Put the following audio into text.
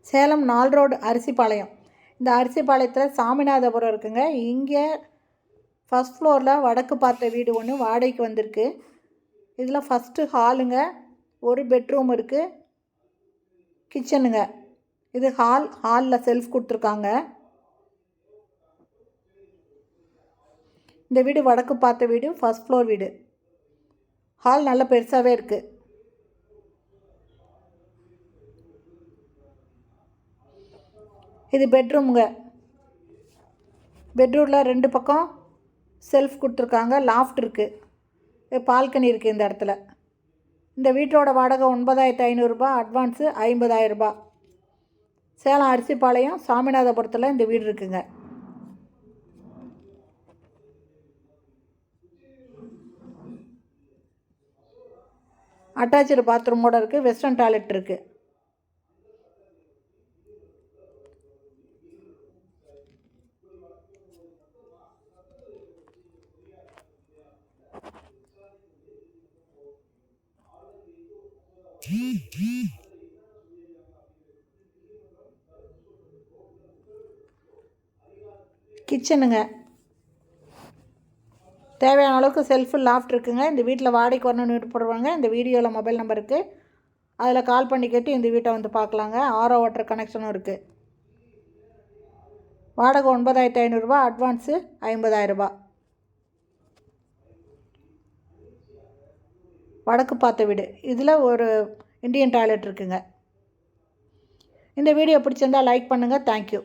Salem 4 road Arisipalayam. இந்த அரிசிபாளையத்தில் சாமிநாதபுரம் இருக்குங்க. இங்கே ஃபஸ்ட் ஃப்ளோரில் வடக்கு பார்த்த வீடு ஒன்று வாடகைக்கு வந்திருக்கு. இதில் ஃபஸ்ட்டு ஹாலுங்க, ஒரு பெட்ரூம் இருக்குது, கிச்சனுங்க. இது ஹாலில் செல்ஃப் கொடுத்துருக்காங்க. இந்த வீடு வடக்கு பார்த்த வீடு, ஃபஸ்ட் ஃப்ளோர் வீடு. ஹால் நல்ல பெருசாகவே இருக்குது. இது பெட்ரூமுங்க. பெட்ரூமில் 2 பக்கம் செல்ஃப் கொடுத்துருக்காங்க. லாஃப்ட் இருக்குது, பால்கனி இருக்குது இந்த இடத்துல. இந்த வீட்டோட வாடகை 9,500 ரூபா, அட்வான்ஸு 50,000 ரூபா. சேலம் அரிசிபாளையம் சாமிநாதபுரத்தில் இந்த வீடு இருக்குங்க. அட்டாச்சு பாத்ரூமோடு இருக்குது, வெஸ்டர்ன் டாய்லெட் இருக்குது. கிச்சனுங்க. தேவையான அளவுக்கு செல்ஃபு, லாஃப்ட் இருக்குங்க. இந்த வீட்டில் வாடகைக்கு வரணும்னு விருப்பப்படுவாங்க. இந்த வீடியோவில் மொபைல் நம்பர் இருக்குது, அதில் கால் பண்ணி கேட்டு இந்த வீட்டை வந்து பார்க்கலாங்க. ஆரோ வாட்டர் கனெக்ஷனும் இருக்குது. வாடகை 9,500 ரூபா, அட்வான்ஸு 50,000 ரூபா. வடக்கு பார்த்த வீடு. இதில் ஒரு இண்டியன் டாய்லெட் இருக்குங்க. இந்த வீடியோ பிடிச்சிருந்தால் லைக் பண்ணுங்கள். தேங்க்யூ.